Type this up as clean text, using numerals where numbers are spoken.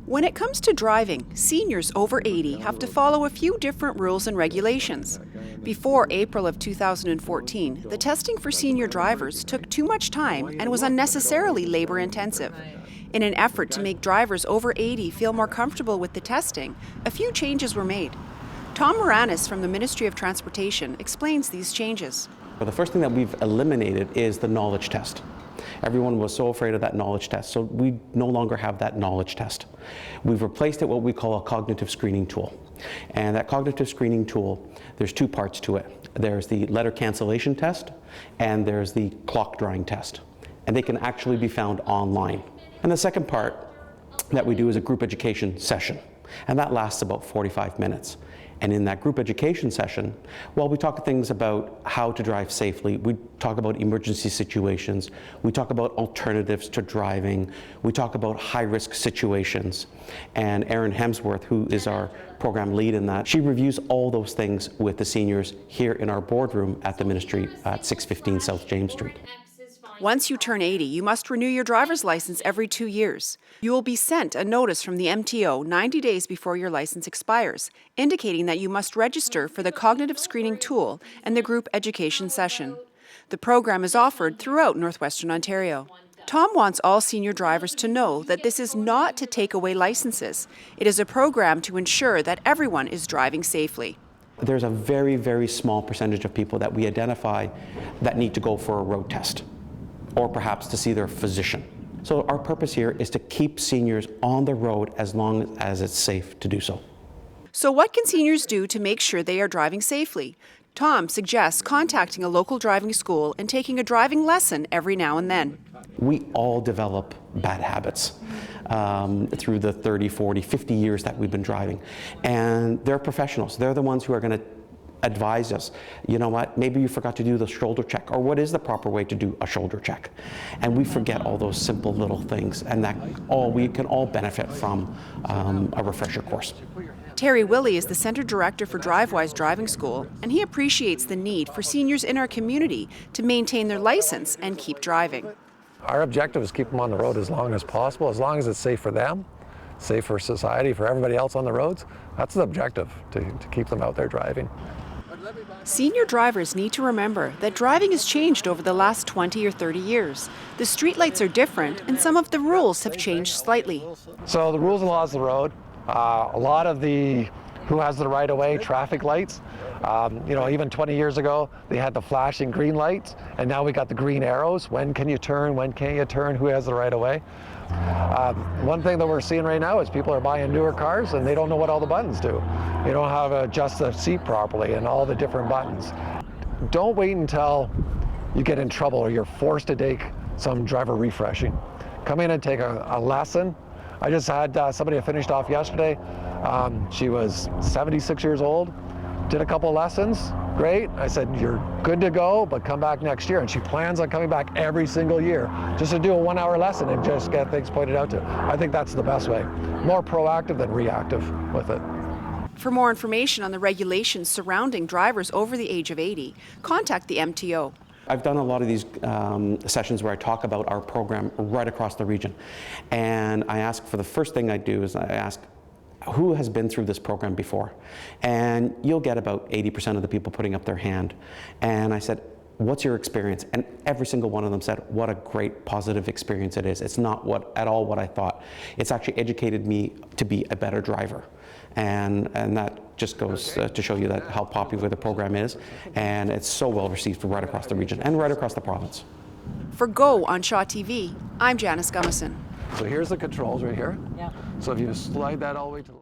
When it comes to driving, seniors over 80 have to follow a few different rules and regulations. Before April of 2014, the testing for senior drivers took too much time and was unnecessarily labor-intensive. In an effort to make drivers over 80 feel more comfortable with the testing, a few changes were made. Tom Moranis from the Ministry of Transportation explains these changes. The first thing that we've eliminated is the knowledge test. Everyone was so afraid of that knowledge test, so we no longer have that knowledge test. We've replaced it with what we call a cognitive screening tool. And that cognitive screening tool, there's two parts to it. There's the letter cancellation test, and there's the clock drawing test. And they can actually be found online. And the second part that we do is a group education session, and that lasts about 45 minutes. And in that group education session, well, we talk things about how to drive safely. We talk about emergency situations. We talk about alternatives to driving. We talk about high-risk situations. And Erin Hemsworth, who is our program lead in that, she reviews all those things with the seniors here in our boardroom at the Ministry at 615 South James Street. Once you turn 80, you must renew your driver's license every 2 years. You will be sent a notice from the MTO 90 days before your license expires, indicating that you must register for the cognitive screening tool and the group education session. The program is offered throughout Northwestern Ontario. Tom wants all senior drivers to know that this is not to take away licenses. It is a program to ensure that everyone is driving safely. There's a very, very small percentage of people that we identify that need to go for a road test, or perhaps to see their physician. So our purpose here is to keep seniors on the road as long as it's safe to do so. So what can seniors do to make sure they are driving safely? Tom suggests contacting a local driving school and taking a driving lesson every now and then. We all develop bad habits through the 30, 40, 50 years that we've been driving. And they're professionals. They're the ones who are going to advise us, you know what, maybe you forgot to do the shoulder check, or what is the proper way to do a shoulder check? And we forget all those simple little things, and that we can all benefit from a refresher course. Terry Willie is the Centre Director for DriveWise Driving School, and he appreciates the need for seniors in our community to maintain their license and keep driving. Our objective is keep them on the road as long as possible, as long as it's safe for them, safe for society, for everybody else on the roads. That's the objective, to keep them out there driving. Senior drivers need to remember that driving has changed over the last 20 or 30 years. The streetlights are different, and some of the rules have changed slightly. So the rules and laws of the road, a lot of the who has the right-of-way traffic lights, even 20 years ago, they had the flashing green lights, and now we got the green arrows. When can you turn? When can't you turn? Who has the right-of-way? One thing that we're seeing right now is people are buying newer cars and they don't know what all the buttons do. You don't have to adjust the seat properly and all the different buttons. Don't wait until you get in trouble or you're forced to take some driver refreshing. Come in and take a lesson. I just had somebody I finished off yesterday. She was 76 years old, did a couple lessons. Great. I said, you're good to go, but come back next year. And she plans on coming back every single year just to do a 1-hour lesson and just get things pointed out to her. I think that's the best way. More proactive than reactive with it. For more information on the regulations surrounding drivers over the age of 80, contact the MTO. I've done a lot of these sessions where I talk about our program right across the region. And I ask, for the first thing I do is I ask, who has been through this program before? And you'll get about 80% of the people putting up their hand. And I said, what's your experience? And every single one of them said, what a great positive experience it is. It's not at all what I thought. It's actually educated me to be a better driver. And that just goes to show you that how popular the program is. And it's so well received right across the region and right across the province. For Go on Shaw TV, I'm Janice Gummison. So here's the controls right here. Yeah. So if you slide that all the way to the